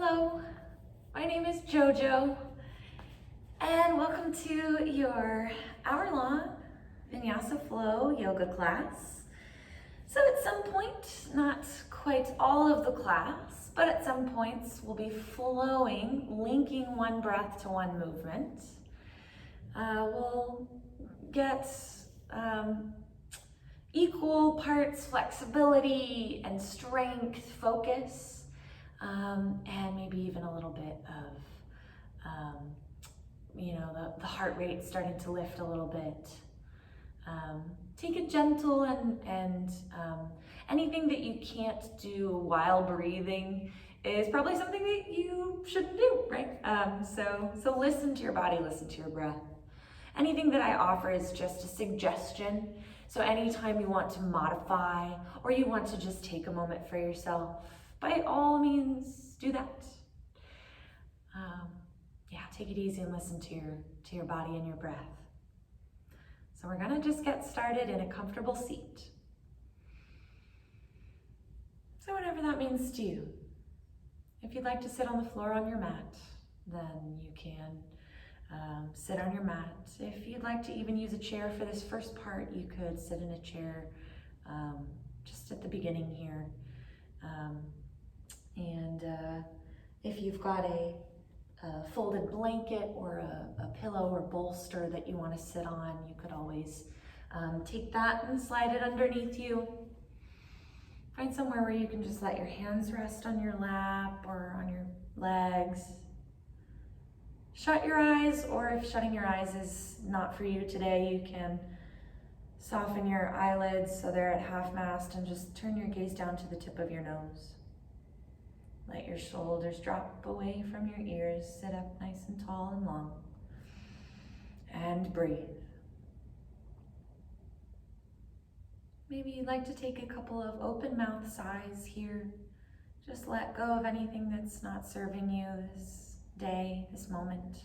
Hello, my name is JoJo, and welcome to your hour-long Vinyasa Flow yoga class. So at some point, not quite all of the class, but at some points we'll be flowing, linking one breath to one movement. We'll get equal parts flexibility and strength, focus, and maybe even a little bit of, the heart rate starting to lift a little bit. Take it gentle and anything that you can't do while breathing is probably something that you shouldn't do, right? So listen to your body, listen to your breath. Anything that I offer is just a suggestion. So anytime you want to modify or you want to just take a moment for yourself, by all means, do that. Take it easy and listen to your body and your breath. So we're gonna just get started in a comfortable seat. So whatever that means to you. If you'd like to sit on the floor on your mat, then you can sit on your mat. If you'd like to even use a chair for this first part, you could sit in a chair just at the beginning here. If you've got a folded blanket or a pillow or bolster that you want to sit on, you could always take that and slide it underneath you. Find somewhere where you can just let your hands rest on your lap or on your legs. Shut your eyes, or if shutting your eyes is not for you today, you can soften your eyelids so they're at half mast and just turn your gaze down to the tip of your nose. Let your shoulders drop away from your ears, sit up nice and tall and long, and breathe. Maybe you'd like to take a couple of open mouth sighs here. Just let go of anything that's not serving you this day, this moment.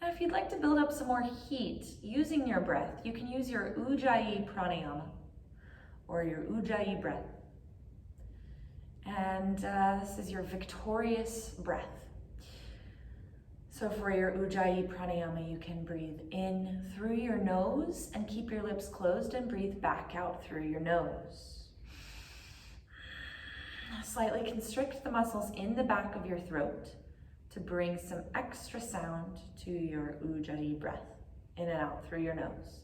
Now, if you'd like to build up some more heat using your breath, you can use your Ujjayi pranayama or your Ujjayi breath. And this is your victorious breath. So for your Ujjayi pranayama, you can breathe in through your nose and keep your lips closed and breathe back out through your nose. Slightly constrict the muscles in the back of your throat to bring some extra sound to your Ujjayi breath, in and out through your nose.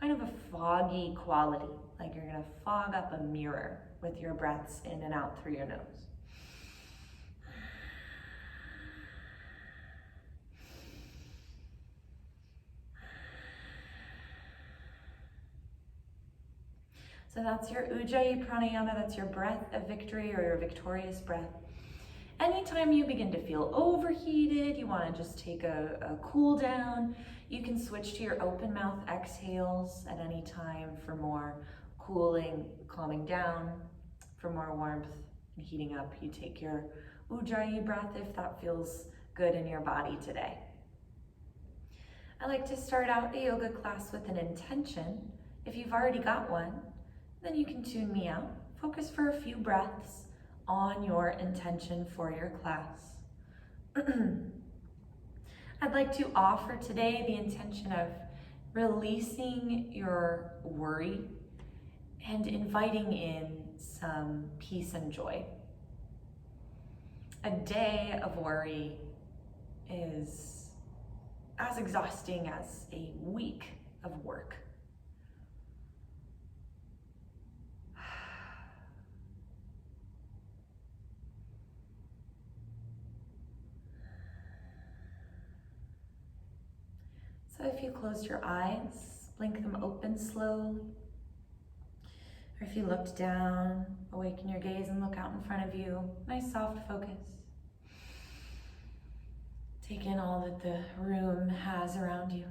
Kind of a foggy quality, like you're gonna fog up a mirror with your breaths in and out through your nose. So that's your Ujjayi pranayama, that's your breath of victory or your victorious breath. Anytime you begin to feel overheated, you want to just take a cool down, you can switch to your open mouth exhales at any time for more cooling, calming down. For more warmth and heating up, you take your Ujjayi breath if that feels good in your body today. I like to start out a yoga class with an intention. If you've already got one, then you can tune me out. Focus for a few breaths on your intention for your class. I'd like to offer today the intention of releasing your worry and inviting in some peace and joy. A day of worry is as exhausting as a week of work. So if you closed your eyes, blink them open slowly. Or if you looked down, awaken your gaze and look out in front of you. Nice soft focus. Take in all that the room has around you.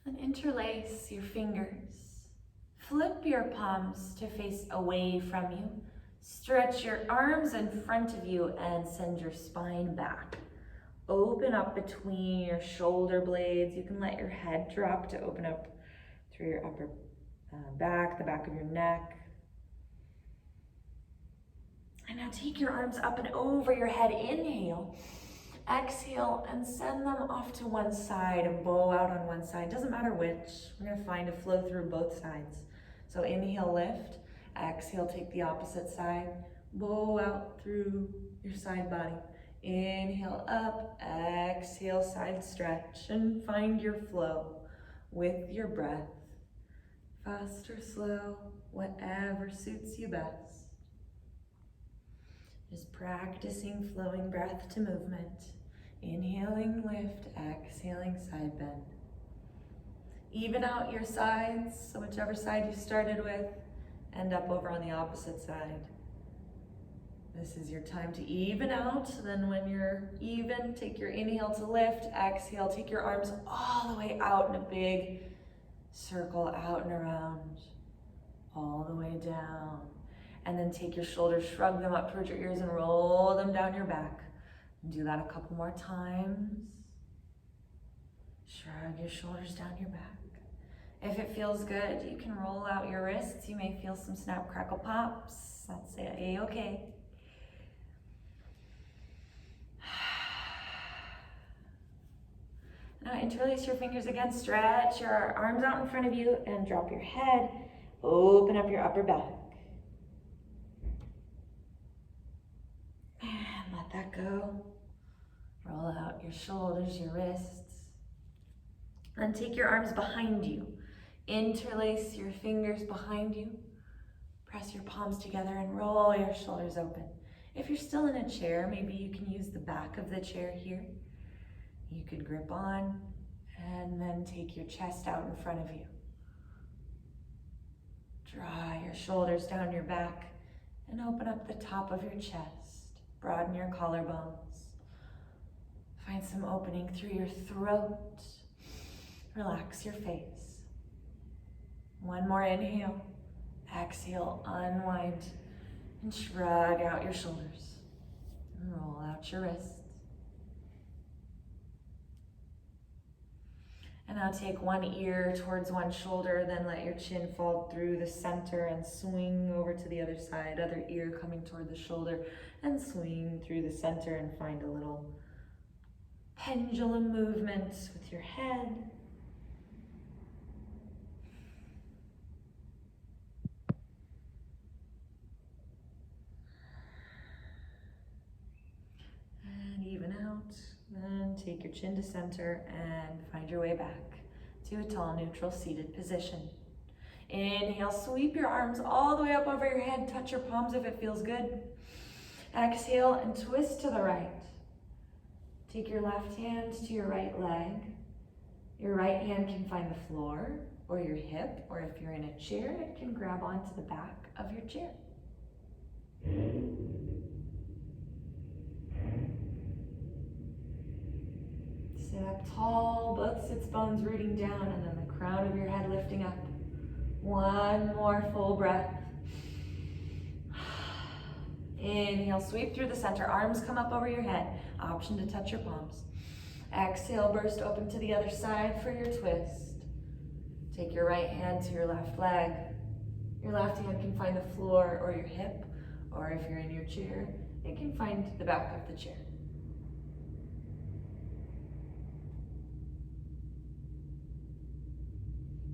And interlace your fingers. Flip your palms to face away from you. Stretch your arms in front of you and send your spine back. Open up between your shoulder blades. You can let your head drop to open up through your upper back, the back of your neck. And now take your arms up and over your head. Inhale. Exhale and send them off to one side and bow out on one side. Doesn't matter which. We're going to find a flow through both sides. So inhale, lift. Exhale, take the opposite side. Bow out through your side body. Inhale up. Exhale, side stretch. And find your flow with your breath. Fast or slow, whatever suits you best. Just practicing flowing breath to movement. Inhaling, lift, exhaling, side bend. Even out your sides, so whichever side you started with, end up over on the opposite side. This is your time to even out. Then when you're even, take your inhale to lift, exhale, take your arms all the way out in a big circle, out and around, all the way down. And then take your shoulders, shrug them up towards your ears and roll them down your back. And do that a couple more times. Shrug your shoulders down your back. If it feels good, you can roll out your wrists. You may feel some snap, crackle, pops. That's A-okay. Now interlace your fingers again. Stretch your arms out in front of you and drop your head. Open up your upper back. And let that go. Roll out your shoulders, your wrists. Then take your arms behind you. Interlace your fingers behind you. Press your palms together and roll your shoulders open. If you're still in a chair, maybe you can use the back of the chair here. You could grip on and then take your chest out in front of you. Draw your shoulders down your back and open up the top of your chest. Broaden your collarbones. Find some opening through your throat. Relax your face. One more inhale. Exhale, unwind and shrug out your shoulders. And roll out your wrists. And now take one ear towards one shoulder, then let your chin fall through the center and swing over to the other side. Other ear coming toward the shoulder and swing through the center and find a little pendulum movement with your head. And even out. Then take your chin to center and find your way back to a tall, neutral, seated position. Inhale, sweep your arms all the way up over your head. Touch your palms if it feels good. Exhale and twist to the right. Take your left hand to your right leg. Your right hand can find the floor or your hip, or if you're in a chair, it can grab onto the back of your chair. Sit up tall, both sits bones rooting down, and then the crown of your head lifting up. One more full breath. Inhale, sweep through the center. Arms come up over your head. Option to touch your palms. Exhale, burst open to the other side for your twist. Take your right hand to your left leg. Your left hand can find the floor or your hip, or if you're in your chair, it can find the back of the chair.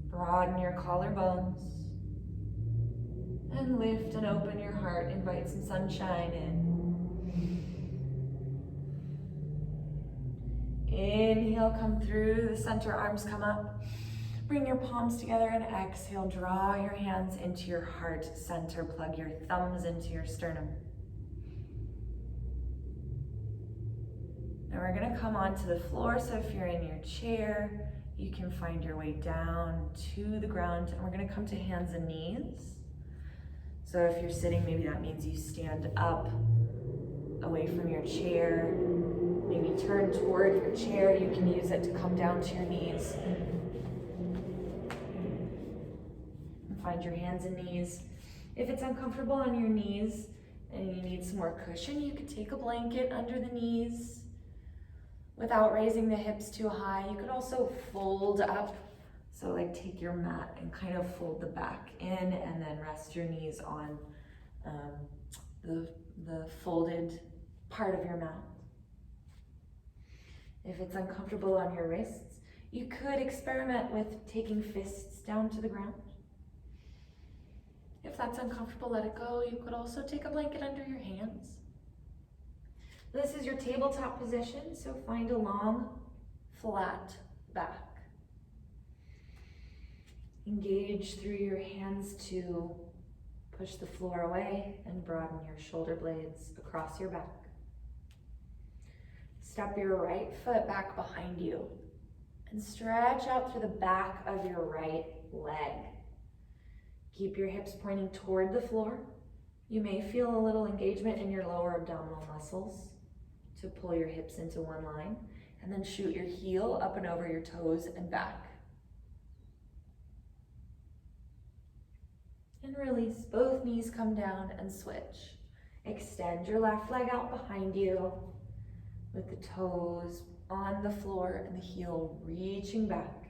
Broaden your collarbones and lift and open your heart. Invite some sunshine in. Inhale, come through the center, arms come up. Bring your palms together and exhale. Draw your hands into your heart center. Plug your thumbs into your sternum. Now we're going to come onto the floor, so if you're in your chair, you can find your way down to the ground, and we're going to come to hands and knees. So if you're sitting, maybe that means you stand up away from your chair. Maybe turn toward your chair. You can use it to come down to your knees. And find your hands and knees. If it's uncomfortable on your knees and you need some more cushion, you could take a blanket under the knees. without raising the hips too high. You could also fold up. So like take your mat and kind of fold the back in and then rest your knees on the folded part of your mat. If it's uncomfortable on your wrists, you could experiment with taking fists down to the ground. If that's uncomfortable, let it go. You could also take a blanket under your hands. This is your tabletop position, so find a long, flat back. Engage through your hands to push the floor away and broaden your shoulder blades across your back. Step your right foot back behind you and stretch out through the back of your right leg. Keep your hips pointing toward the floor. You may feel a little engagement in your lower abdominal muscles to pull your hips into one line, and then shoot your heel up and over your toes and back. And release, both knees come down and switch. Extend your left leg out behind you with the toes on the floor and the heel reaching back.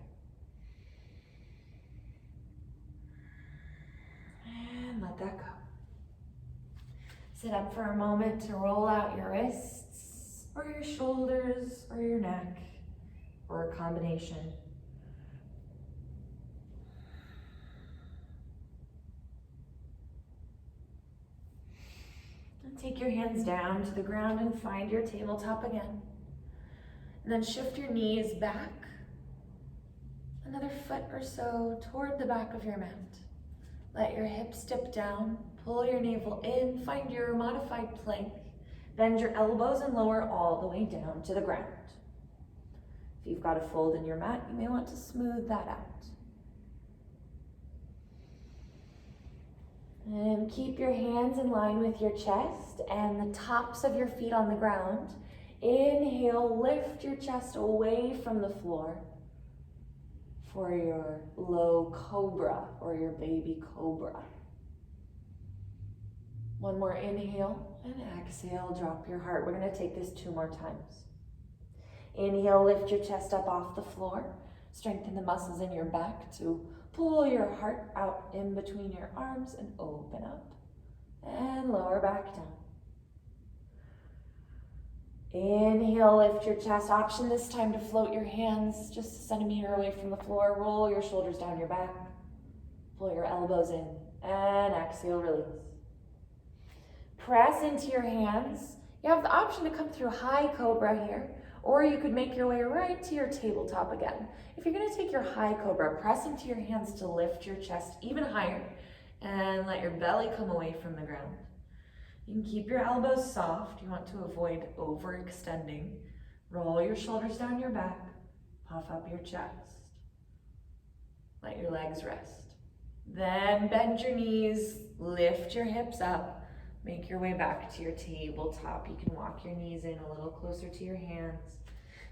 And let that go. Sit up for a moment to roll out your wrists or your shoulders or your neck or a combination. And take your hands down to the ground and find your tabletop again. And then shift your knees back another foot or so toward the back of your mat. Let your hips dip down, pull your navel in, find your modified plank. Bend your elbows and lower all the way down to the ground. If you've got a fold in your mat, you may want to smooth that out. And keep your hands in line with your chest and the tops of your feet on the ground. Inhale, lift your chest away from the floor for your low cobra or your baby cobra. One more inhale and exhale, drop your heart. We're gonna take this 2 more times. Inhale, lift your chest up off the floor. Strengthen the muscles in your back to pull your heart out in between your arms and open up. And lower back down. Inhale, lift your chest. Option this time to float your hands just a centimeter away from the floor. Roll your shoulders down your back. Pull your elbows in. And exhale, release. Press into your hands. You have the option to come through high cobra here, or you could make your way right to your tabletop again. If you're gonna take your high cobra, press into your hands to lift your chest even higher and let your belly come away from the ground. You can keep your elbows soft. You want to avoid overextending. Roll your shoulders down your back, puff up your chest. Let your legs rest. Then bend your knees, lift your hips up, make your way back to your tabletop. You can walk your knees in a little closer to your hands.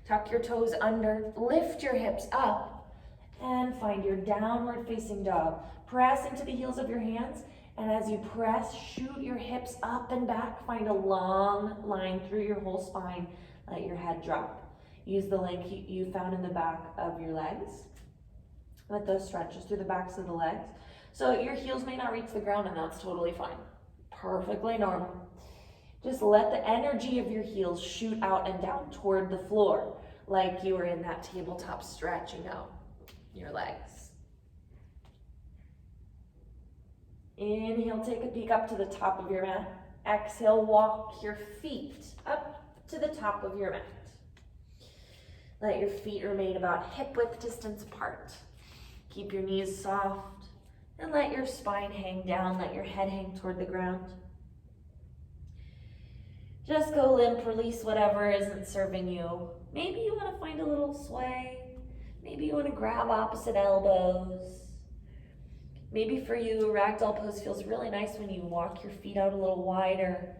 Tuck your toes under, lift your hips up, and find your downward facing dog. Press into the heels of your hands, and as you press, shoot your hips up and back. Find a long line through your whole spine. Let your head drop. Use the length you found in the back of your legs. Let those stretches through the backs of the legs. So your heels may not reach the ground, and that's totally fine. Perfectly normal. Just let the energy of your heels shoot out and down toward the floor, like you were in that tabletop stretching out your legs. Inhale, take a peek up to the top of your mat. Exhale, walk your feet up to the top of your mat. Let your feet remain about hip width distance apart. Keep your knees soft and let your spine hang down. Let your head hang toward the ground. Just go limp, release whatever isn't serving you. Maybe you want to find a little sway. Maybe you want to grab opposite elbows. Maybe for you, ragdoll pose feels really nice when you walk your feet out a little wider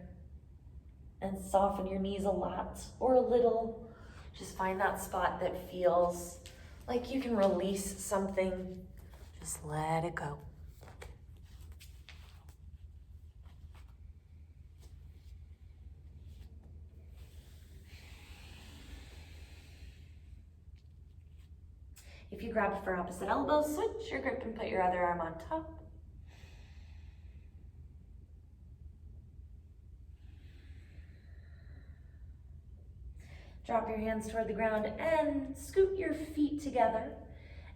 and soften your knees a lot or a little. Just find that spot that feels like you can release something. Just let it go. If you grab for opposite elbow, switch your grip and put your other arm on top. Drop your hands toward the ground and scoot your feet together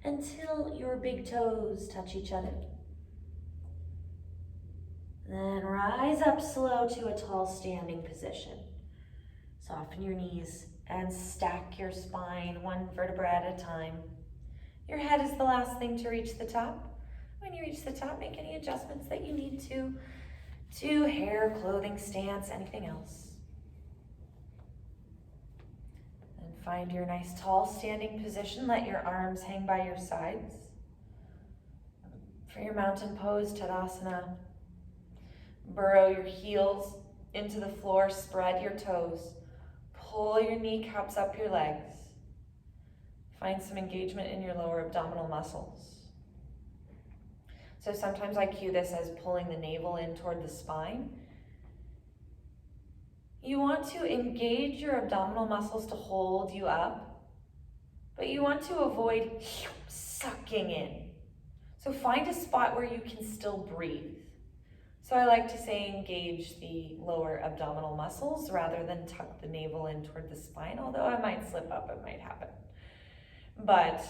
until your big toes touch each other. Then rise up slow to a tall standing position. Soften your knees and stack your spine one vertebra at a time. Your head is the last thing to reach the top. When you reach the top, make any adjustments that you need to hair, clothing, stance, anything else. Then find your nice tall standing position. Let your arms hang by your sides. For your mountain pose, Tadasana, burrow your heels into the floor, spread your toes, pull your kneecaps up your legs. Find some engagement in your lower abdominal muscles. So sometimes I cue this as pulling the navel in toward the spine. You want to engage your abdominal muscles to hold you up, but you want to avoid sucking in. So find a spot where you can still breathe. So I like to say engage the lower abdominal muscles rather than tuck the navel in toward the spine, although I might slip up, it might happen. But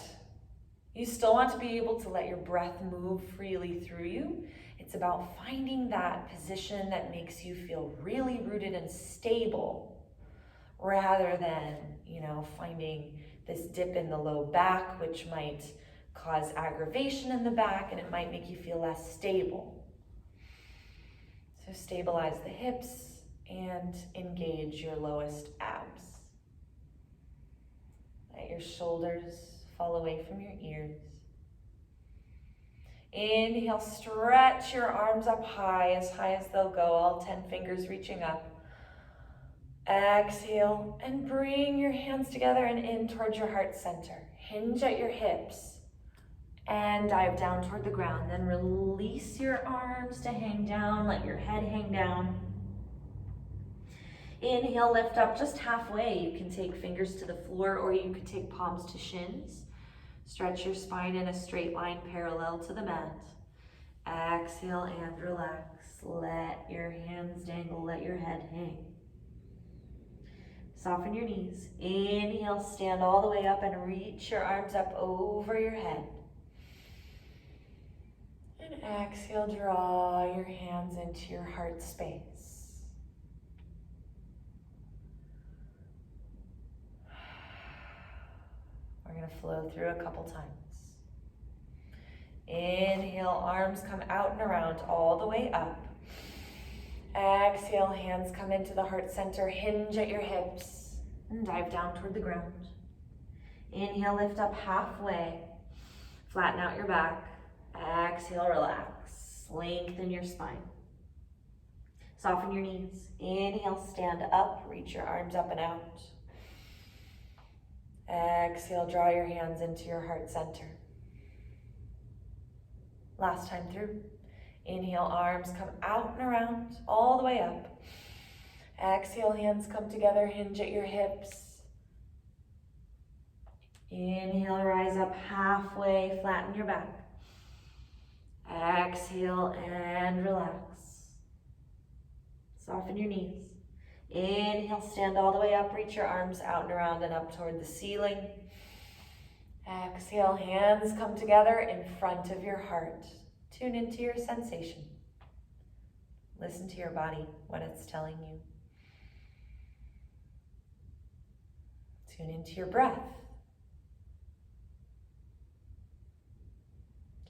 you still want to be able to let your breath move freely through you. It's about finding that position that makes you feel really rooted and stable rather than, finding this dip in the low back, which might cause aggravation in the back and it might make you feel less stable. So stabilize the hips and engage your lowest abs. Let your shoulders fall away from your ears. Inhale, stretch your arms up high as they'll go, all 10 fingers reaching up. Exhale, and bring your hands together and in towards your heart center. Hinge at your hips and dive down toward the ground. Then release your arms to hang down, let your head hang down. Inhale, lift up just halfway. You can take fingers to the floor or you could take palms to shins. Stretch your spine in a straight line parallel to the mat. Exhale and relax. Let your hands dangle, let your head hang. Soften your knees. Inhale, stand all the way up and reach your arms up over your head. And exhale, draw your hands into your heart space. We're going to flow through a couple times. Inhale, arms come out and around all the way up. Exhale, hands come into the heart center, hinge at your hips, and dive down toward the ground. Inhale, lift up halfway, flatten out your back. Exhale, relax, lengthen your spine. Soften your knees. Inhale, stand up, reach your arms up and out. Exhale, draw your hands into your heart center. Last time through. Inhale, arms come out and around, all the way up. Exhale, hands come together, hinge at your hips. Inhale, rise up halfway, flatten your back. Exhale and relax. Soften your knees. Inhale, stand all the way up, reach your arms out and around and up toward the ceiling. Exhale, hands come together in front of your heart. Tune into your sensation. Listen to your body, what it's telling you. Tune into your breath.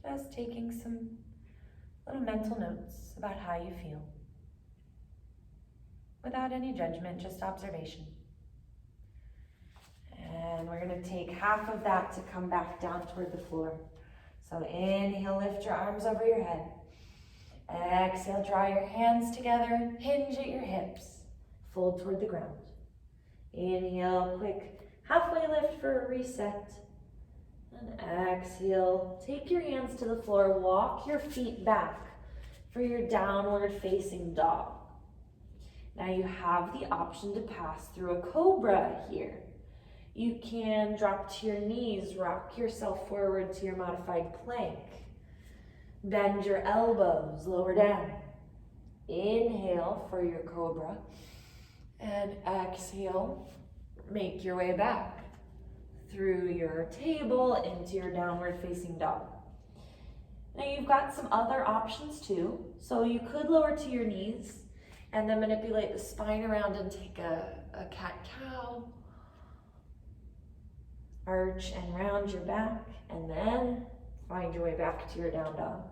Just taking some little mental notes about how you feel. Without any judgment, just observation. And we're going to take half of that to come back down toward the floor. So inhale, lift your arms over your head. Exhale, draw your hands together, hinge at your hips, fold toward the ground. Inhale, quick halfway lift for a reset. And exhale, take your hands to the floor, walk your feet back for your downward facing dog. Now you have the option to pass through a cobra here. You can drop to your knees, rock yourself forward to your modified plank. Bend your elbows, lower down. Inhale for your cobra. And exhale, make your way back through your table into your downward facing dog. Now you've got some other options too. So you could lower to your knees and then manipulate the spine around and take a cat-cow. Arch and round your back and then find your way back to your down dog.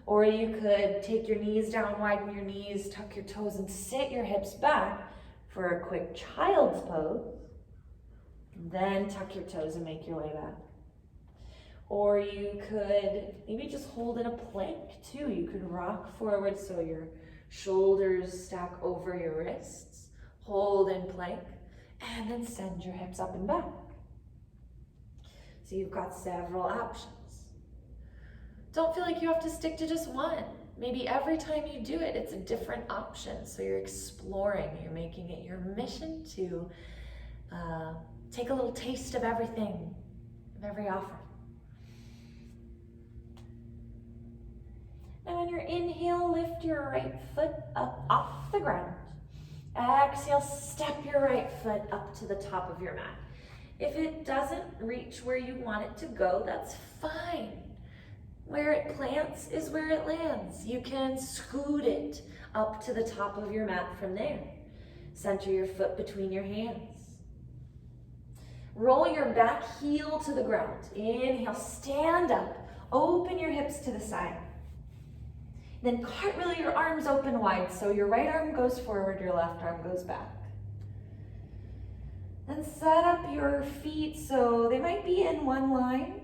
Or you could take your knees down, widen your knees, tuck your toes and sit your hips back for a quick child's pose. Then tuck your toes and make your way back. Or you could maybe just hold in a plank too. You could rock forward so your shoulders stack over your wrists. Hold in plank and then send your hips up and back. So you've got several options. Don't feel like you have to stick to just one. Maybe every time you do it, it's a different option. So you're exploring, you're making it your mission to take a little taste of everything, of every offer. Now on your inhale, lift your right foot up off the ground. Exhale, step your right foot up to the top of your mat. If it doesn't reach where you want it to go, that's fine. Where it plants is where it lands. You can scoot it up to the top of your mat from there. Center your foot between your hands. Roll your back heel to the ground. Inhale, stand up. Open your hips to the side. Then cartwheel your arms open wide so your right arm goes forward, your left arm goes back. Then set up your feet so they might be in one line.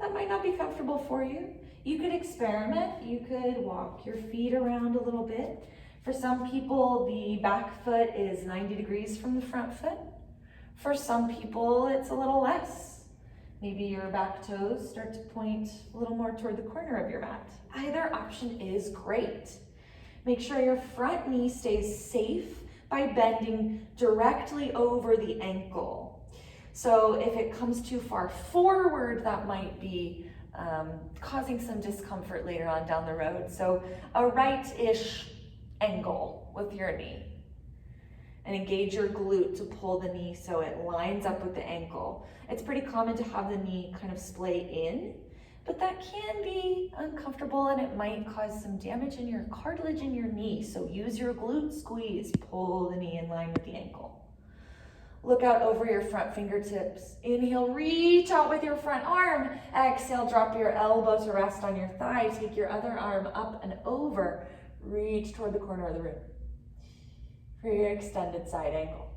That might not be comfortable for you. You could experiment. You could walk your feet around a little bit. For some people, the back foot is 90 degrees from the front foot. For some people, it's a little less. Maybe your back toes start to point a little more toward the corner of your mat. Either option is great. Make sure your front knee stays safe by bending directly over the ankle. So if it comes too far forward, that might be causing some discomfort later on down the road. So a right-ish angle with your knee. And engage your glute to pull the knee so it lines up with the ankle. It's pretty common to have the knee kind of splay in, but that can be uncomfortable and it might cause some damage in your cartilage in your knee. So use your glute squeeze, pull the knee in line with the ankle. Look out over your front fingertips. Inhale, reach out with your front arm. Exhale, drop your elbow to rest on your thigh. Take your other arm up and over. Reach toward the corner of the room for your extended side angle.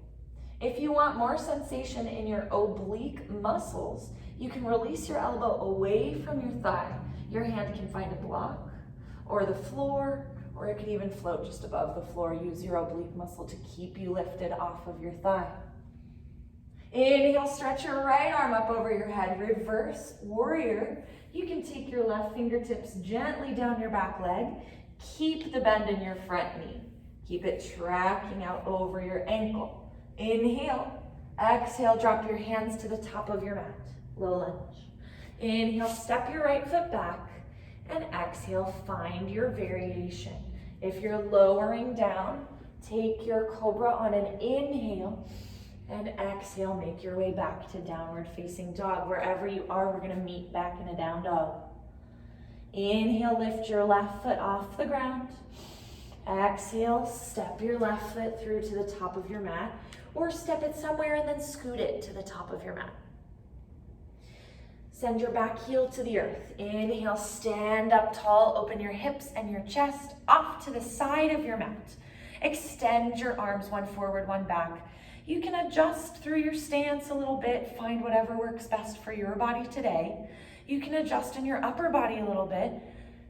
If you want more sensation in your oblique muscles, you can release your elbow away from your thigh. Your hand can find a block or the floor, or it could even float just above the floor. Use your oblique muscle to keep you lifted off of your thigh. Inhale, stretch your right arm up over your head. Reverse warrior. You can take your left fingertips gently down your back leg. Keep the bend in your front knee. Keep it tracking out over your ankle. Inhale. Exhale, drop your hands to the top of your mat. Low lunge. Inhale, step your right foot back. And exhale, find your variation. If you're lowering down, take your cobra on an inhale. And exhale, make your way back to downward facing dog. Wherever you are, we're gonna meet back in a down dog. Inhale, lift your left foot off the ground. Exhale, step your left foot through to the top of your mat, or step it somewhere and then scoot it to the top of your mat. Send your back heel to the earth. Inhale, stand up tall, open your hips and your chest off to the side of your mat. Extend your arms, one forward, one back. You can adjust through your stance a little bit, find whatever works best for your body today. You can adjust in your upper body a little bit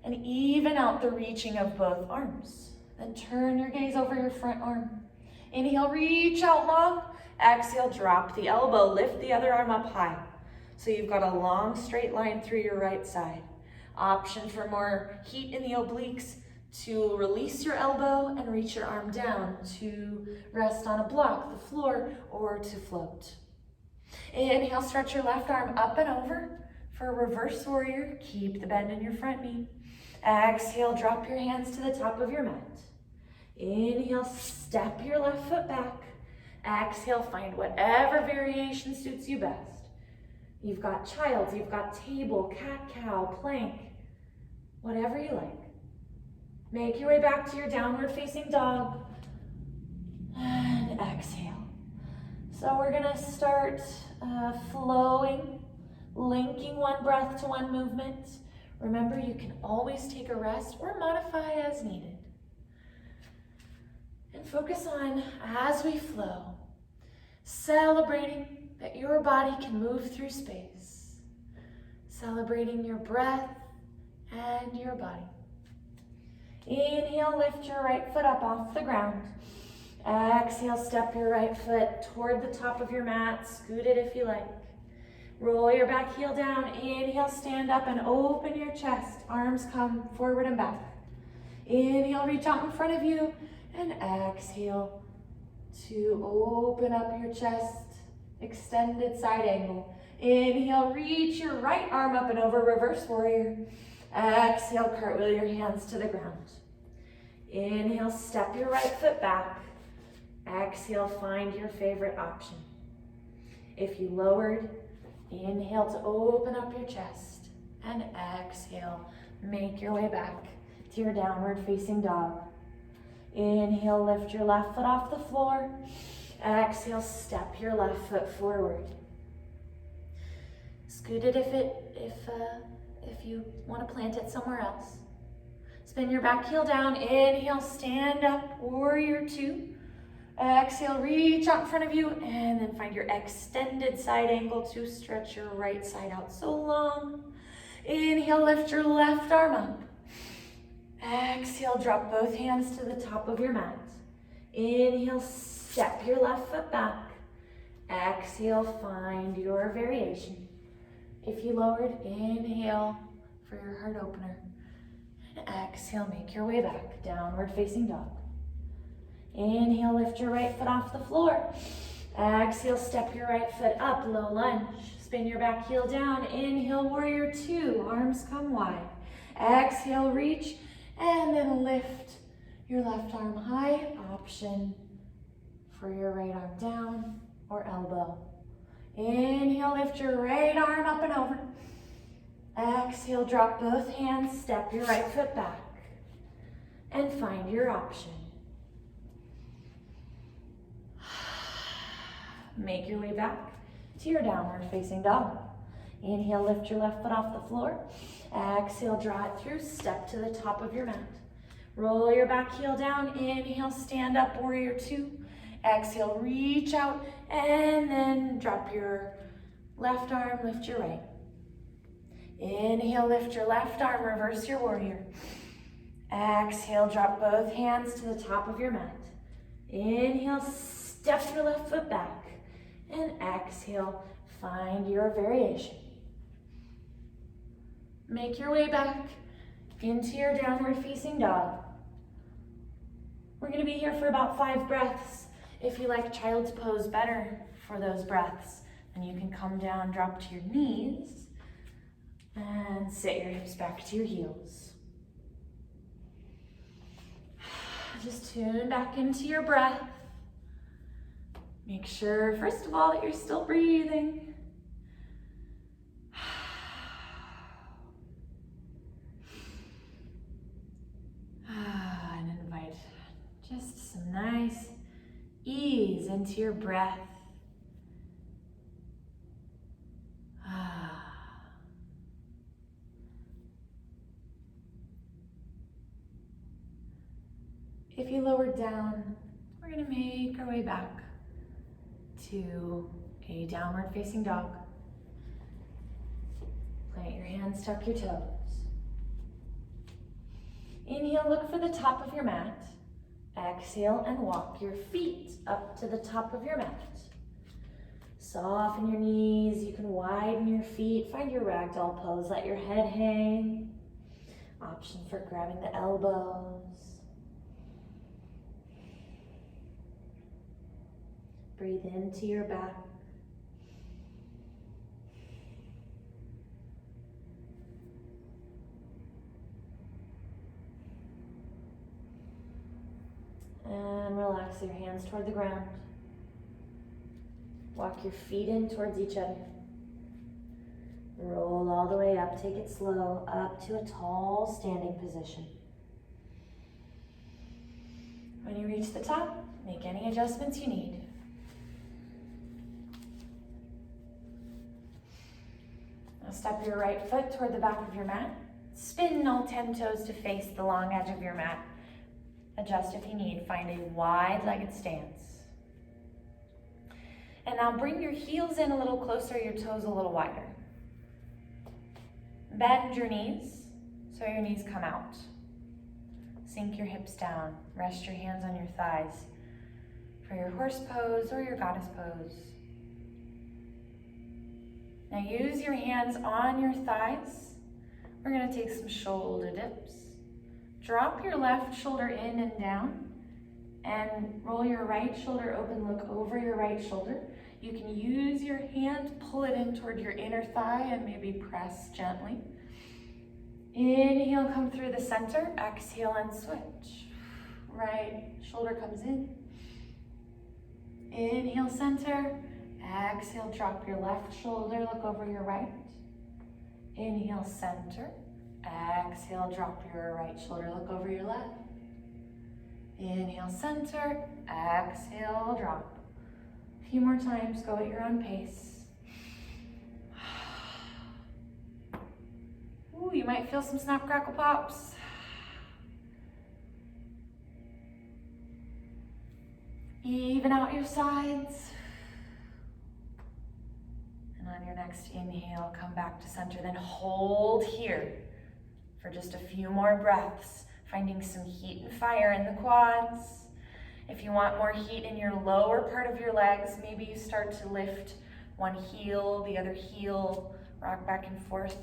and even out the reaching of both arms. Then turn your gaze over your front arm. Inhale, reach out long. Exhale, drop the elbow, lift the other arm up high. So you've got a long straight line through your right side. Option for more heat in the obliques, to release your elbow and reach your arm down to rest on a block, the floor, or to float. Inhale, stretch your left arm up and over for reverse warrior. Keep the bend in your front knee. Exhale, drop your hands to the top of your mat. Inhale, step your left foot back. Exhale, find whatever variation suits you best. You've got child's, you've got table, cat-cow, plank, whatever you like. Make your way back to your downward facing dog. And exhale. So we're gonna start flowing, linking one breath to one movement. Remember, you can always take a rest or modify as needed. And focus on, as we flow, celebrating that your body can move through space. Celebrating your breath and your body. Inhale, lift your right foot up off the ground. Exhale, step your right foot toward the top of your mat. Scoot it if you like. Roll your back heel down. Inhale, stand up and open your chest. Arms come forward and back. Inhale, reach out in front of you. And exhale to open up your chest. Extended side angle. Inhale, reach your right arm up and over, reverse warrior. Exhale, cartwheel your hands to the ground. Inhale, step your right foot back. Exhale, find your favorite option. If you lowered, inhale to open up your chest. And exhale, make your way back to your downward facing dog. Inhale, lift your left foot off the floor. Exhale, step your left foot forward. Scoot it if you want to plant it somewhere else. Spin your back heel down. Inhale, stand up, warrior two. Exhale, reach out in front of you, and then find your extended side angle to stretch your right side out so long. Inhale, lift your left arm up. Exhale, drop both hands to the top of your mat. Inhale, step your left foot back. Exhale, find your variation. If you lowered, inhale for your heart opener. And exhale, make your way back, downward facing dog. Inhale, lift your right foot off the floor. Exhale, step your right foot up, low lunge. Spin your back heel down. Inhale, warrior two, arms come wide. Exhale, reach, and then lift your left arm high. Option for your right arm down or elbow. Inhale, lift your right arm up and over. Exhale, drop both hands, step your right foot back, and find your option. Make your way back to your downward facing dog. Inhale, lift your left foot off the floor. Exhale, draw it through, step to the top of your mat. Roll your back heel down. Inhale, stand up, warrior two. Exhale, reach out, and then drop your left arm, lift your right. Inhale, lift your left arm, reverse your warrior. Exhale, drop both hands to the top of your mat. Inhale, step your left foot back. And exhale, find your variation. Make your way back into your downward facing dog. We're going to be here for about 5 breaths. If you like child's pose better for those breaths, then you can come down, drop to your knees, and sit your hips back to your heels. Just tune back into your breath. Make sure, first of all, that you're still breathing. And invite just some nice ease into your breath. If you lower down, we're going to make our way back to a downward facing dog. Plant your hands, tuck your toes. Inhale, look for the top of your mat. Exhale and walk your feet up to the top of your mat. Soften your knees, you can widen your feet, find your ragdoll pose, let your head hang. Option for grabbing the elbows. Breathe into your back. relax your hands toward the ground. Walk your feet in towards each other. Roll all the way up, take it slow, up to a tall standing position. When you reach the top, make any adjustments you need. Now step your right foot toward the back of your mat. Spin all 10 toes to face the long edge of your mat. Adjust if you need. Find a wide-legged stance. And now bring your heels in a little closer, your toes a little wider. Bend your knees so your knees come out. Sink your hips down. Rest your hands on your thighs for your horse pose or your goddess pose. Now use your hands on your thighs. We're going to take some shoulder dips. Drop your left shoulder in and down and roll your right shoulder open, look over your right shoulder. You can use your hand, pull it in toward your inner thigh and maybe press gently. Inhale, come through the center. Exhale and switch. Right shoulder comes in. Inhale, center. Exhale, drop your left shoulder, look over your right. Inhale, center. Exhale, drop your right shoulder, look over your left. Inhale, center. Exhale, drop. A few more times, go at your own pace. Ooh, you might feel some snap, crackle, pops. Even out your sides. And on your next inhale, come back to center, then hold here for just a few more breaths, finding some heat and fire in the quads. If you want more heat in your lower part of your legs, maybe you start to lift one heel, the other heel, rock back and forth.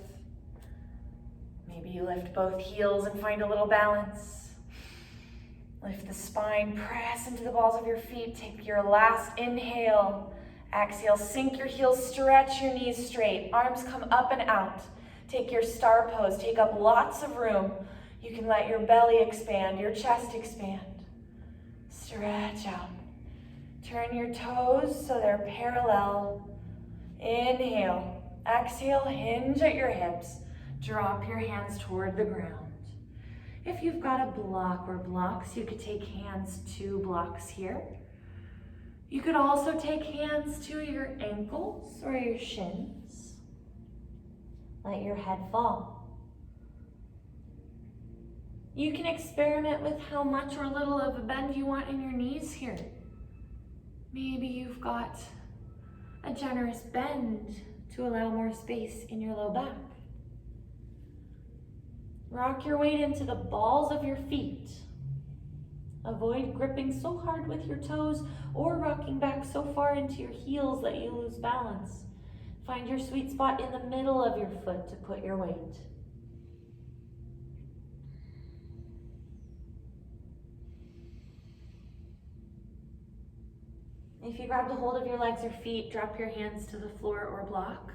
Maybe you lift both heels and find a little balance. Lift the spine, press into the balls of your feet. Take your last inhale. Exhale, sink your heels, stretch your knees straight. Arms come up and out. Take your star pose, take up lots of room. You can let your belly expand, your chest expand. Stretch out. Turn your toes so they're parallel. Inhale. Exhale, hinge at your hips. Drop your hands toward the ground. If you've got a block or blocks, you could take hands to blocks here. You could also take hands to your ankles or your shins. Let your head fall. You can experiment with how much or little of a bend you want in your knees here. Maybe you've got a generous bend to allow more space in your low back. Rock your weight into the balls of your feet. Avoid gripping so hard with your toes or rocking back so far into your heels that you lose balance. Find your sweet spot in the middle of your foot to put your weight. If you grabbed a hold of your legs or feet, drop your hands to the floor or block.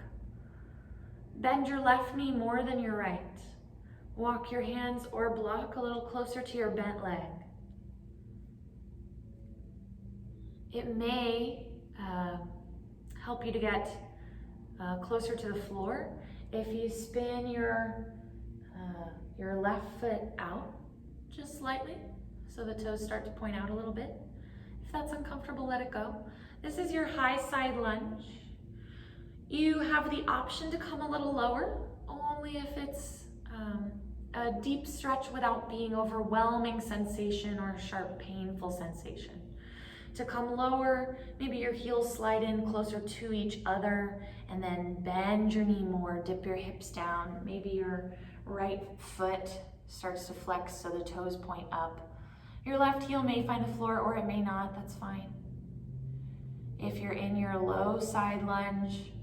Bend your left knee more than your right. Walk your hands or block a little closer to your bent leg. It may help you to get closer to the floor if you spin your left foot out just slightly so the toes start to point out a little bit. If that's uncomfortable, let it go. This is your high side lunge. You have the option to come a little lower, only if it's a deep stretch without being overwhelming sensation or sharp, painful sensation. To come lower, maybe your heels slide in closer to each other and then bend your knee more, dip your hips down. Maybe your right foot starts to flex so the toes point up. Your left heel may find the floor or it may not, that's fine. If you're in your low side lunge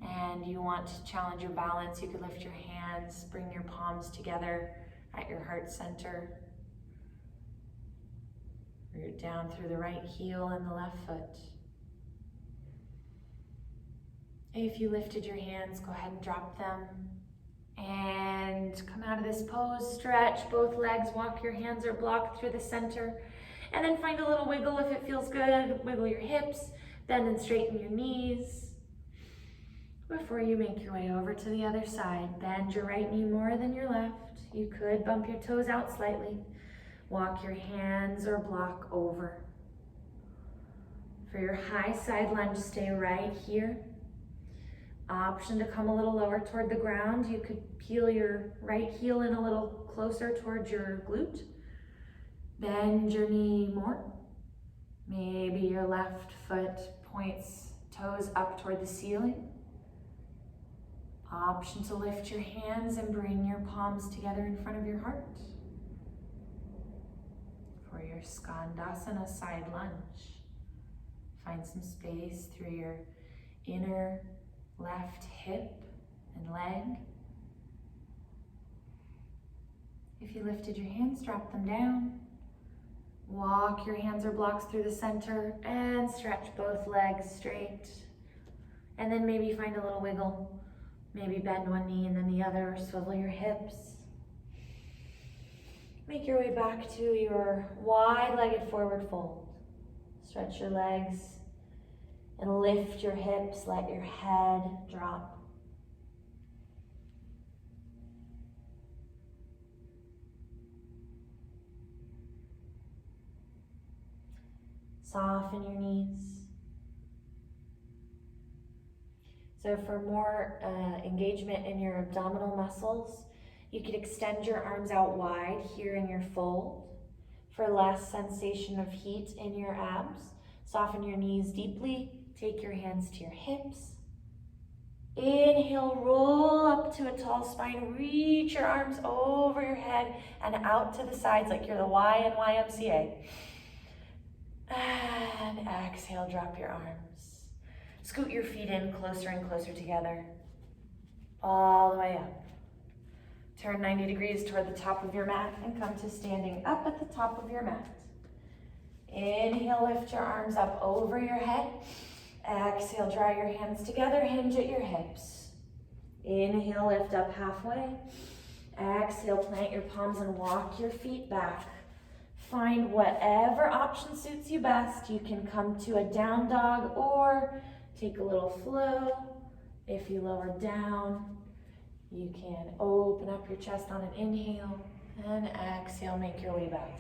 and you want to challenge your balance, you could lift your hands, bring your palms together at your heart center. Root down through the right heel and the left foot. If you lifted your hands, go ahead and drop them. And come out of this pose, stretch both legs, walk your hands or block through the center. And then find a little wiggle if it feels good. Wiggle your hips, bend and straighten your knees. Before you make your way over to the other side, bend your right knee more than your left. You could bump your toes out slightly. Walk your hands or block over. For your high side lunge, stay right here. Option to come a little lower toward the ground. You could peel your right heel in a little closer towards your glute. Bend your knee more. Maybe your left foot points toes up toward the ceiling. Option to lift your hands and bring your palms together in front of your heart. For your Skandasana side lunge, find some space through your inner left hip and leg. If you lifted your hands, drop them down. Walk your hands or blocks through the center and stretch both legs straight. And then maybe find a little wiggle. Maybe bend one knee and then the other, or swivel your hips. Make your way back to your wide-legged forward fold. Stretch your legs and lift your hips, let your head drop. Soften your knees. So for more engagement in your abdominal muscles, you could extend your arms out wide here in your fold. For less sensation of heat in your abs, soften your knees deeply. Take your hands to your hips. Inhale, roll up to a tall spine. Reach your arms over your head and out to the sides like you're the Y in YMCA. And exhale, drop your arms. Scoot your feet in closer and closer together. All the way up. Turn 90 degrees toward the top of your mat and come to standing up at the top of your mat. Inhale, lift your arms up over your head. Exhale, draw your hands together, hinge at your hips. Inhale, lift up halfway. Exhale, plant your palms and walk your feet back. Find whatever option suits you best. You can come to a down dog or take a little flow. If you lower down, you can open up your chest on an inhale and exhale, make your way back.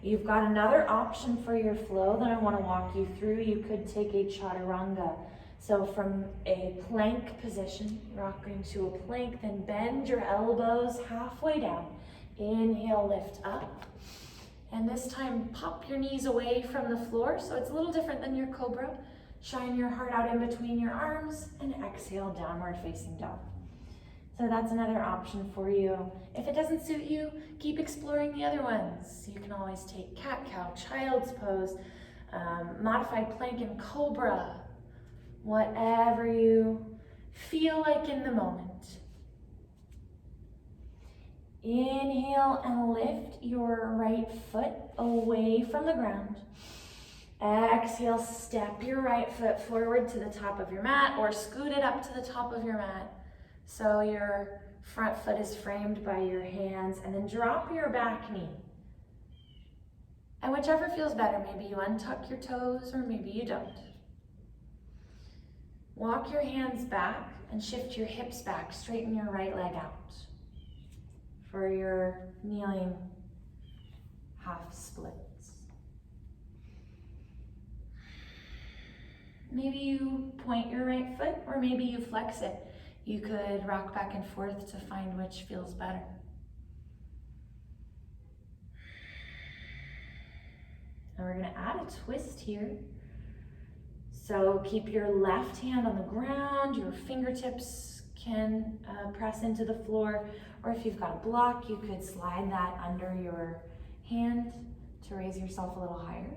You've got another option for your flow that I want to walk you through. You could take a chaturanga. So from a plank position, rock into a plank, then bend your elbows halfway down. Inhale, lift up. And this time, pop your knees away from the floor. So it's a little different than your cobra. Shine your heart out in between your arms and exhale, downward facing dog. So that's another option for you. If it doesn't suit you, keep exploring the other ones. You can always take cat-cow, child's pose, modified plank and cobra, whatever you feel like in the moment. Inhale and lift your right foot away from the ground. Exhale, step your right foot forward to the top of your mat or scoot it up to the top of your mat. So your front foot is framed by your hands, and then drop your back knee. And whichever feels better, maybe you untuck your toes or maybe you don't. Walk your hands back and shift your hips back. Straighten your right leg out for your kneeling half splits. Maybe you point your right foot or maybe you flex it. You could rock back and forth to find which feels better. Now we're going to add a twist here. So keep your left hand on the ground, your fingertips can press into the floor, or if you've got a block, you could slide that under your hand to raise yourself a little higher.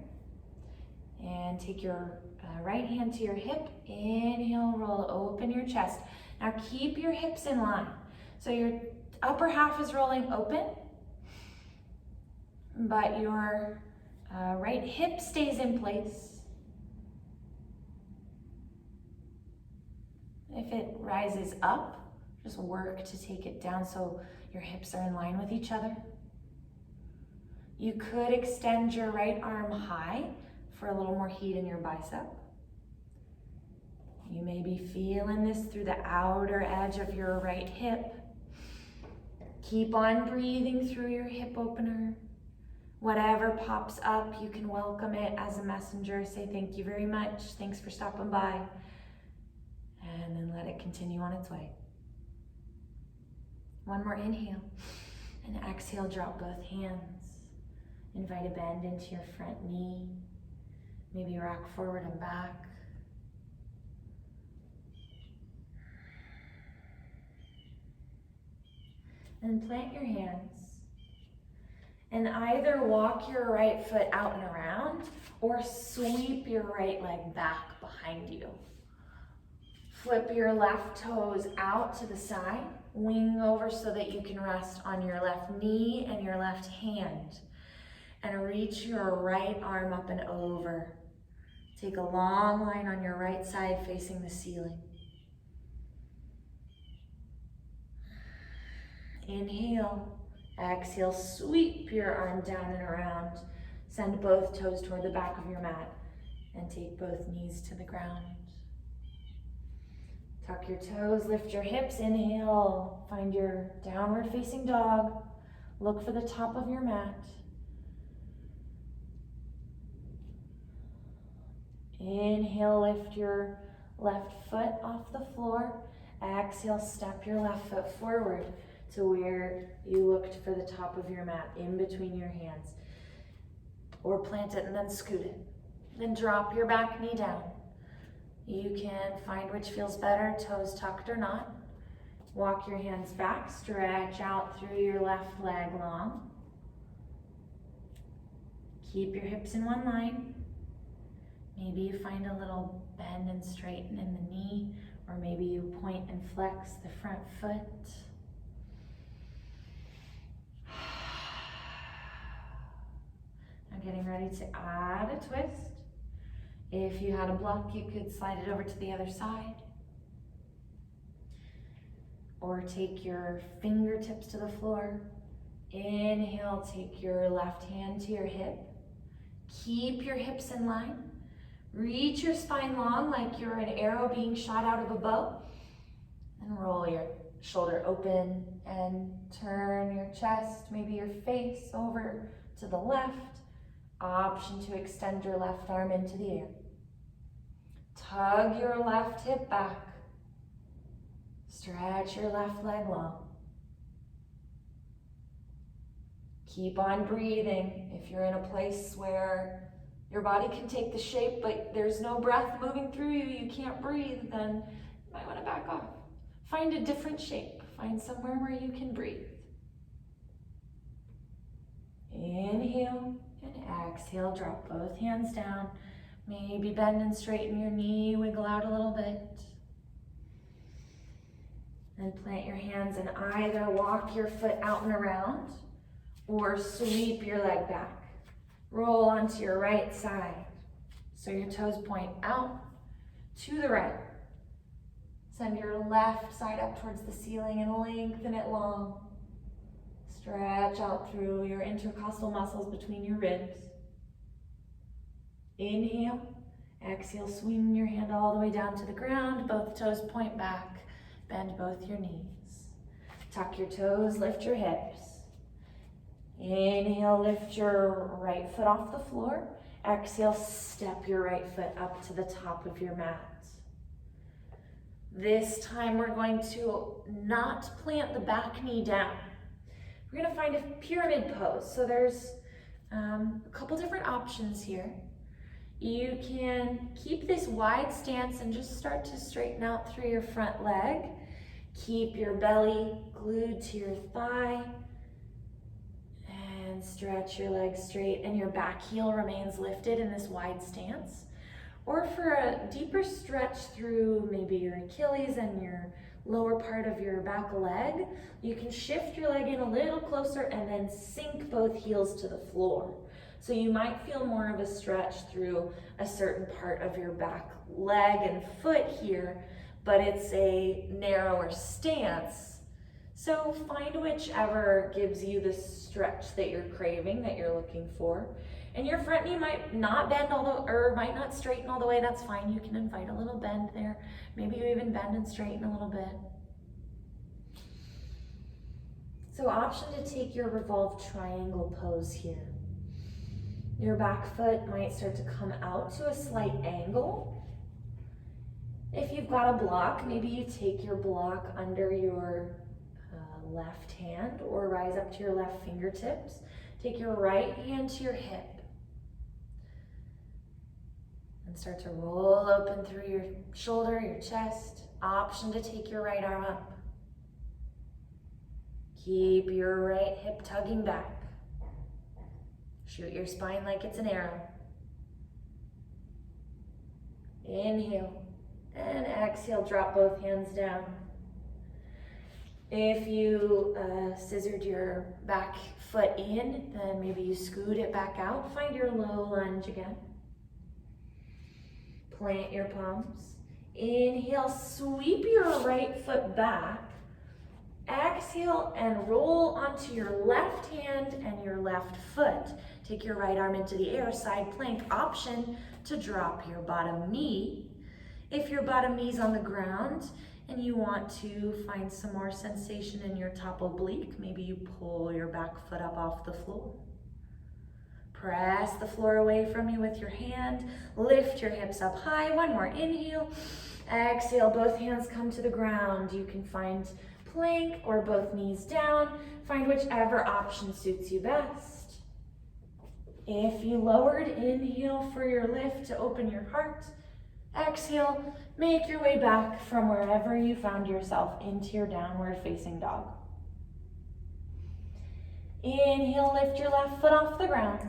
And take your right hand to your hip. Inhale, roll, open your chest. Now keep your hips in line. So your upper half is rolling open, but your right hip stays in place. If it rises up, just work to take it down so your hips are in line with each other. You could extend your right arm high for a little more heat in your bicep. You may be feeling this through the outer edge of your right hip. Keep on breathing through your hip opener. Whatever pops up, you can welcome it as a messenger. Say thank you very much. Thanks for stopping by. And then let it continue on its way. One more inhale. And exhale, drop both hands. Invite a bend into your front knee. Maybe rock forward and back. And plant your hands. And either walk your right foot out and around or sweep your right leg back behind you. Flip your left toes out to the side, wing over so that you can rest on your left knee and your left hand. And reach your right arm up and over. Take a long line on your right side facing the ceiling. Inhale, exhale, sweep your arm down and around. Send both toes toward the back of your mat and take both knees to the ground. Tuck your toes, lift your hips, inhale. Find your downward facing dog. Look for the top of your mat. Inhale, lift your left foot off the floor. Exhale, step your left foot forward to where you looked for the top of your mat, in between your hands. Or plant it and then scoot it. Then drop your back knee down. You can find which feels better, toes tucked or not. Walk your hands back, stretch out through your left leg long. Keep your hips in one line. Maybe you find a little bend and straighten in the knee, or maybe you point and flex the front foot. Now getting ready to add a twist. If you had a block, you could slide it over to the other side. Or take your fingertips to the floor. Inhale, take your left hand to your hip. Keep your hips in line. Reach your spine long like you're an arrow being shot out of a bow. And roll your shoulder open and turn your chest, maybe your face over to the left. Option to extend your left arm into the air. Tug your left hip back. Stretch your left leg long. Keep on breathing. If you're in a place where your body can take the shape, but there's no breath moving through you, you can't breathe, then you might want to back off. Find a different shape. Find somewhere where you can breathe. Inhale and exhale. Drop both hands down. Maybe bend and straighten your knee, wiggle out a little bit. Then plant your hands and either walk your foot out and around or sweep your leg back. Roll onto your right side so your toes point out to the right. Send your left side up towards the ceiling and lengthen it long. Stretch out through your intercostal muscles between your ribs. Inhale, exhale, swing your hand all the way down to the ground. Both toes point back. Bend both your knees. Tuck your toes, lift your hips. Inhale, lift your right foot off the floor. Exhale, step your right foot up to the top of your mat. This time we're going to not plant the back knee down. We're going to find a pyramid pose. So there's a couple different options here. You can keep this wide stance and just start to straighten out through your front leg. Keep your belly glued to your thigh. And stretch your legs straight and your back heel remains lifted in this wide stance. Or for a deeper stretch through maybe your Achilles and your lower part of your back leg, you can shift your leg in a little closer and then sink both heels to the floor. So you might feel more of a stretch through a certain part of your back leg and foot here, but it's a narrower stance. So find whichever gives you the stretch that you're craving, that you're looking for. And your front knee might not bend or might not straighten all the way. That's fine. You can invite a little bend there. Maybe you even bend and straighten a little bit. So option to take your revolved triangle pose here. Your back foot might start to come out to a slight angle. If you've got a block, maybe you take your block under your left hand or rise up to your left fingertips. Take your right hand to your hip and start to roll open through your shoulder, your chest. Option to take your right arm up. Keep your right hip tugging back. Shoot your spine like it's an arrow. Inhale and exhale, drop both hands down. If you scissored your back foot in, then maybe you scoot it back out. Find your low lunge again. Plant your palms. Inhale, sweep your right foot back. Exhale and roll onto your left hand and your left foot. Take your right arm into the air, side plank. Option to drop your bottom knee. If your bottom knee's on the ground and you want to find some more sensation in your top oblique, maybe you pull your back foot up off the floor. Press the floor away from you with your hand. Lift your hips up high. One more inhale. Exhale, both hands come to the ground. You can find plank or both knees down. Find whichever option suits you best. If you lowered, inhale for your lift to open your heart. Exhale, make your way back from wherever you found yourself into your downward facing dog. Inhale, lift your left foot off the ground.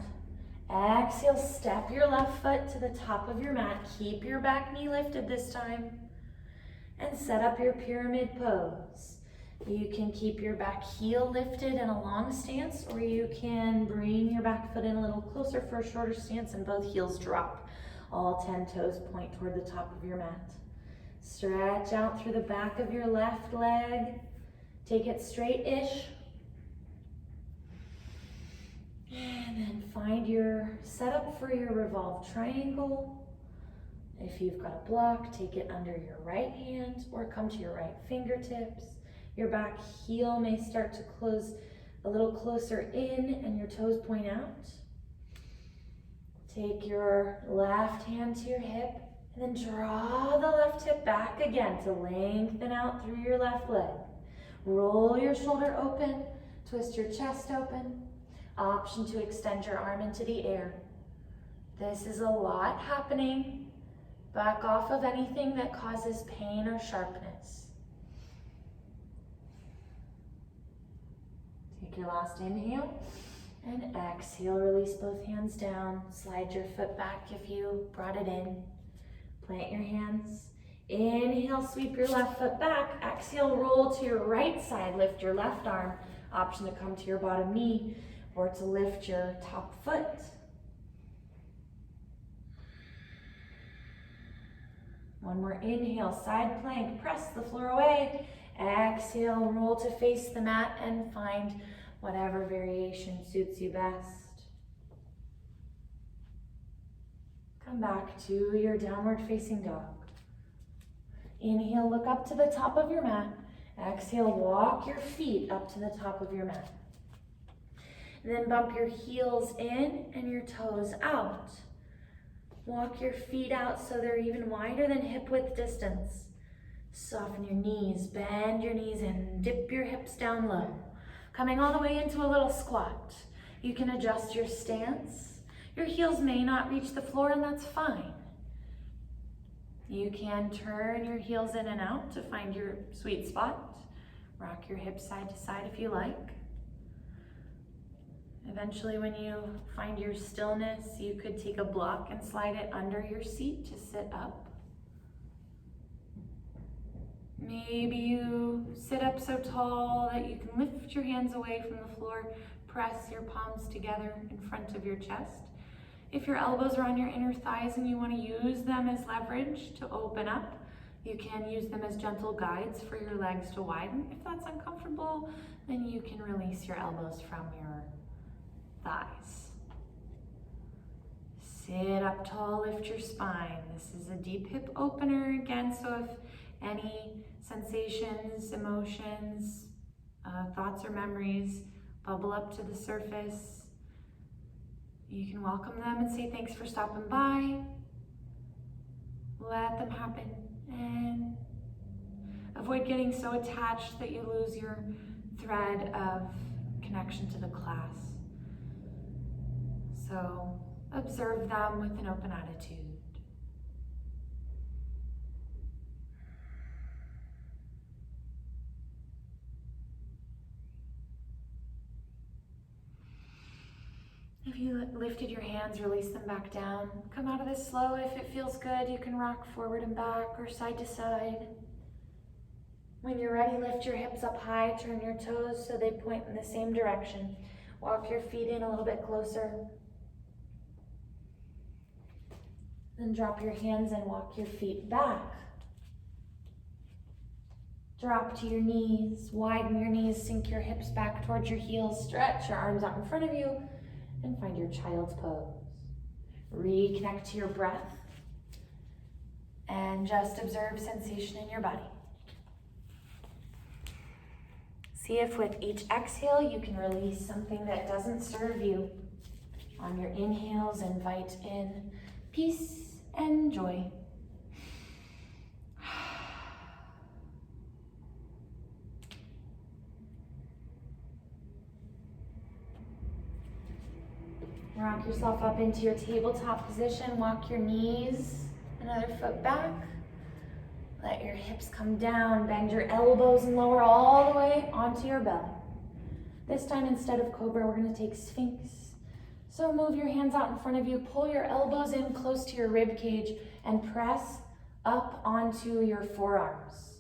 Exhale, step your left foot to the top of your mat. Keep your back knee lifted this time. And set up your pyramid pose. You can keep your back heel lifted in a long stance, or you can bring your back foot in a little closer for a shorter stance and both heels drop. All 10 toes point toward the top of your mat. Stretch out through the back of your left leg. Take it straight-ish. And then find your setup for your revolved triangle. If you've got a block, take it under your right hand or come to your right fingertips. Your back heel may start to close a little closer in and your toes point out. Take your left hand to your hip and then draw the left hip back again to lengthen out through your left leg. Roll your shoulder open, twist your chest open. Option to extend your arm into the air. This is a lot happening. Back off of anything that causes pain or sharpness. Take your last inhale. And exhale, release both hands down. Slide your foot back if you brought it in. Plant your hands. Inhale, sweep your left foot back. Exhale, roll to your right side. Lift your left arm. Option to come to your bottom knee or to lift your top foot. One more inhale, side plank. Press the floor away. Exhale, roll to face the mat and find whatever variation suits you best. Come back to your downward facing dog. Inhale, look up to the top of your mat. Exhale, walk your feet up to the top of your mat. Then bump your heels in and your toes out. Walk your feet out so they're even wider than hip width distance. Soften your knees, bend your knees and dip your hips down low. Coming all the way into a little squat. You can adjust your stance. Your heels may not reach the floor and that's fine. You can turn your heels in and out to find your sweet spot. Rock your hips side to side if you like. Eventually when you find your stillness, you could take a block and slide it under your seat to sit up. Maybe you sit up so tall that you can lift your hands away from the floor, press your palms together in front of your chest. If your elbows are on your inner thighs and you want to use them as leverage to open up, You can use them as gentle guides for your legs to widen. If that's uncomfortable, then you can release your elbows from your thighs. Sit up tall, lift your spine. This is a deep hip opener again, so if any sensations, emotions, thoughts or memories bubble up to the surface, you can welcome them and say thanks for stopping by. Let them happen and avoid getting so attached that you lose your thread of connection to the class. So observe them with an open attitude. If you lifted your hands, release them back down. Come out of this slow. If it feels good, you can rock forward and back or side to side. When you're ready, lift your hips up high, turn your toes so they point in the same direction. Walk your feet in a little bit closer. Then drop your hands and walk your feet back. Drop to your knees, widen your knees, sink your hips back towards your heels, stretch your arms out in front of you, and find your child's pose. Reconnect to your breath and just observe sensation in your body. See if with each exhale you can release something that doesn't serve you. On your inhales, invite in peace and joy. Rock yourself up into your tabletop position. Walk your knees, another foot back. Let your hips come down. Bend your elbows and lower all the way onto your belly. This time, instead of cobra, we're going to take sphinx. So move your hands out in front of you. Pull your elbows in close to your rib cage and press up onto your forearms.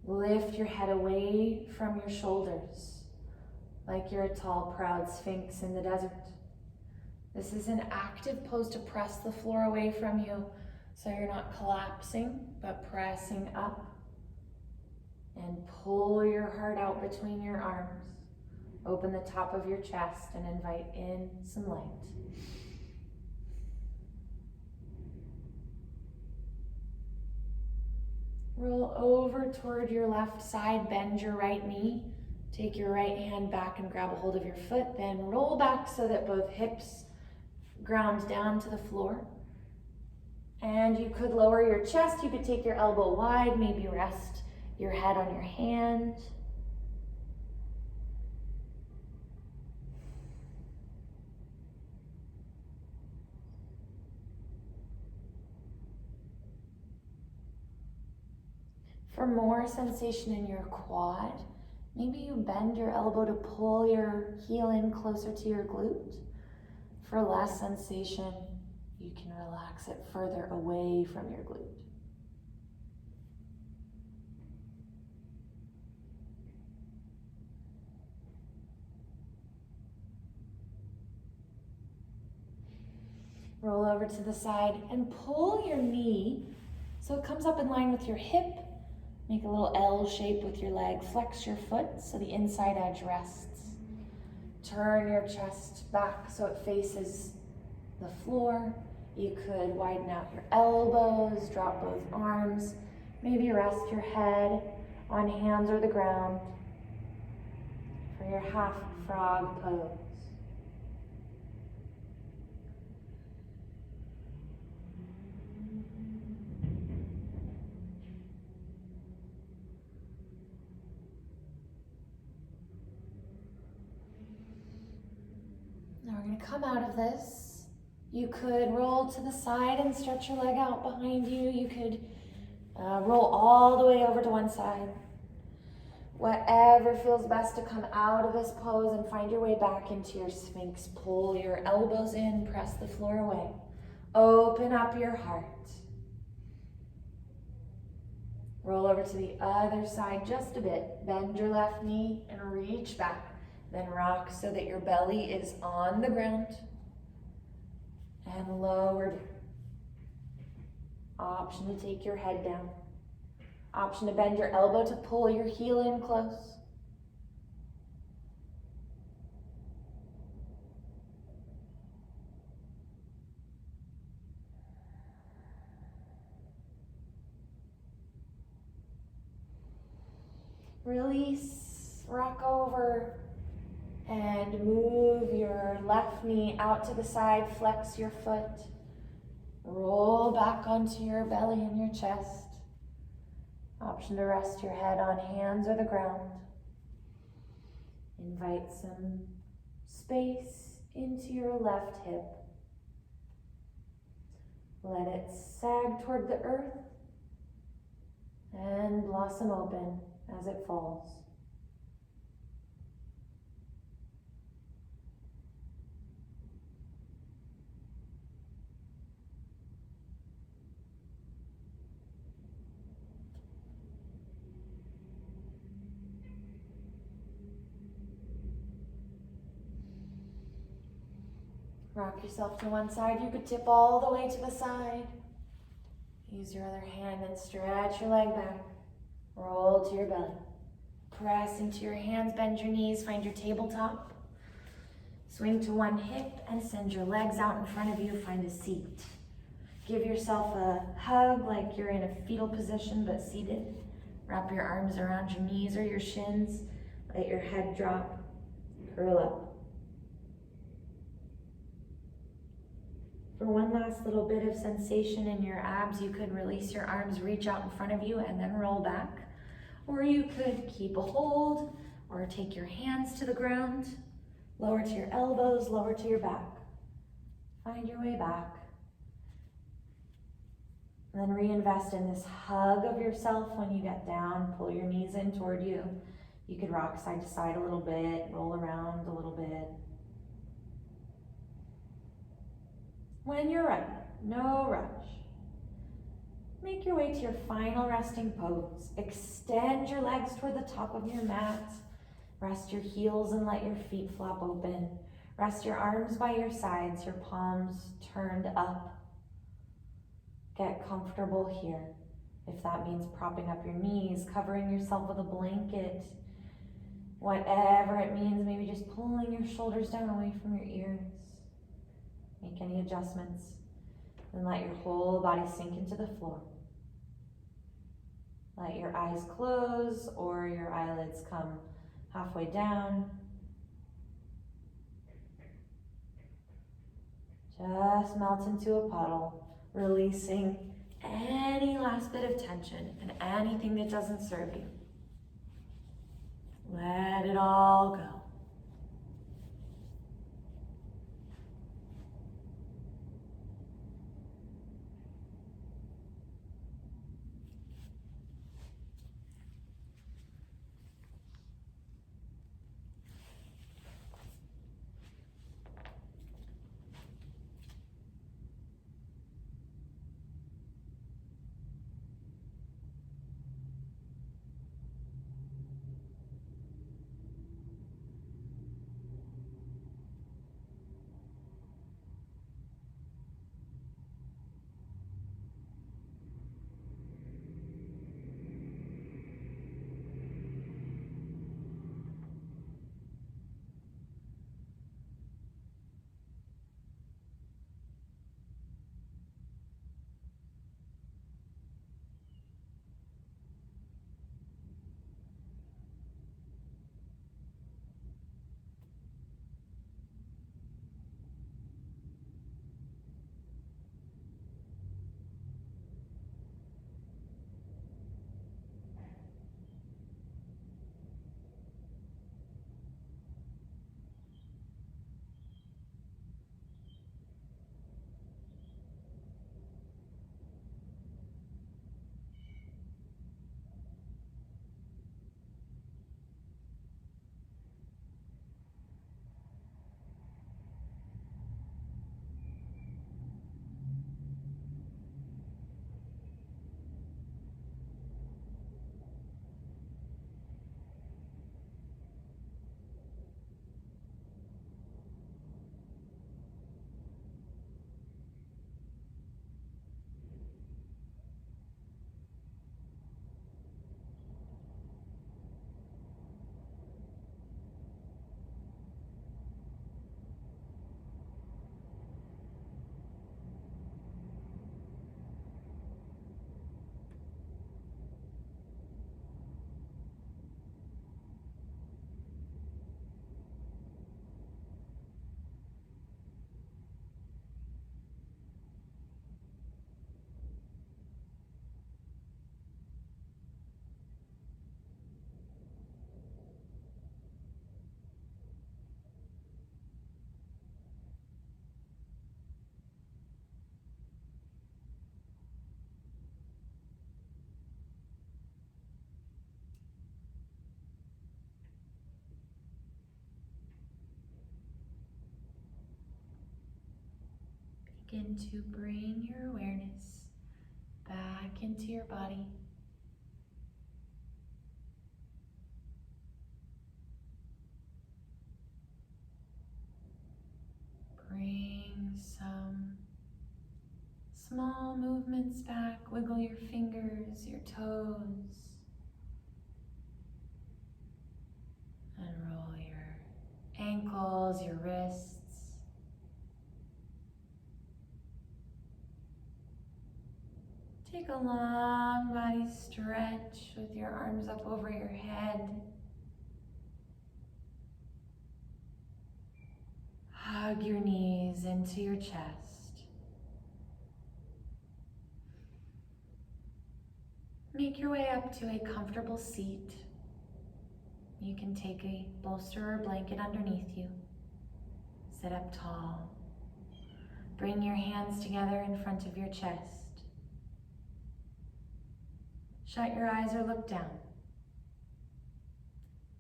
Lift your head away from your shoulders like you're a tall, proud sphinx in the desert. This is an active pose to press the floor away from you so you're not collapsing, but pressing up. And pull your heart out between your arms. Open the top of your chest and invite in some light. Roll over toward your left side, bend your right knee. Take your right hand back and grab a hold of your foot, then roll back so that both hips ground down to the floor. And you could lower your chest, you could take your elbow wide, maybe rest your head on your hand. For more sensation in your quad, maybe you bend your elbow to pull your heel in closer to your glute. For less sensation, you can relax it further away from your glute. Roll over to the side and pull your knee so it comes up in line with your hip. Make a little L shape with your leg. Flex your foot so the inside edge rests. Turn your chest back so it faces the floor. You could widen out your elbows, drop both arms. Maybe rest your head on hands or the ground for your half frog pose. Now we're going to come out of this. You could roll to the side and stretch your leg out behind you. You could roll all the way over to one side. Whatever feels best to come out of this pose and find your way back into your sphinx. Pull your elbows in, press the floor away. Open up your heart. Roll over to the other side just a bit. Bend your left knee and reach back. Then rock so that your belly is on the ground and lower down. Option to take your head down. Option to bend your elbow to pull your heel in close. Release, rock over, and move your left knee out to the side, flex your foot. Roll back onto your belly and your chest. Option to rest your head on hands or the ground. Invite some space into your left hip. Let it sag toward the earth and blossom open as it falls. Rock yourself to one side. You could tip all the way to the side. Use your other hand and stretch your leg back. Roll to your belly. Press into your hands, bend your knees, find your tabletop. Swing to one hip and send your legs out in front of you. Find a seat. Give yourself a hug like you're in a fetal position but seated. Wrap your arms around your knees or your shins. Let your head drop. Curl up. For one last little bit of sensation in your abs, you could release your arms, reach out in front of you, and then roll back. Or you could keep a hold, or take your hands to the ground, lower to your elbows, lower to your back. Find your way back. And then reinvest in this hug of yourself when you get down. Pull your knees in toward you. You could rock side to side a little bit, roll around a little bit. When you're ready, no rush. Make your way to your final resting pose. Extend your legs toward the top of your mat. Rest your heels and let your feet flop open. Rest your arms by your sides, your palms turned up. Get comfortable here. If that means propping up your knees, covering yourself with a blanket, whatever it means, maybe just pulling your shoulders down away from your ears. Make any adjustments, and let your whole body sink into the floor. Let your eyes close or your eyelids come halfway down. Just melt into a puddle, releasing any last bit of tension and anything that doesn't serve you. Let it all go. begin to bring your awareness back into your body. Bring some small movements back. Wiggle your fingers, your toes. And roll your ankles, your wrists. Take a long body stretch with your arms up over your head. Hug your knees into your chest. Make your way up to a comfortable seat. You can take a bolster or blanket underneath you. Sit up tall. Bring your hands together in front of your chest. Shut your eyes or look down.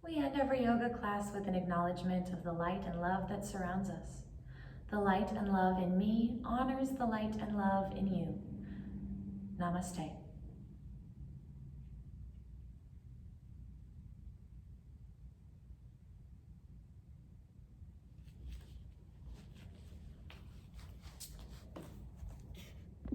We end every yoga class with an acknowledgement of the light and love that surrounds us. The light and love in me honors the light and love in you. Namaste.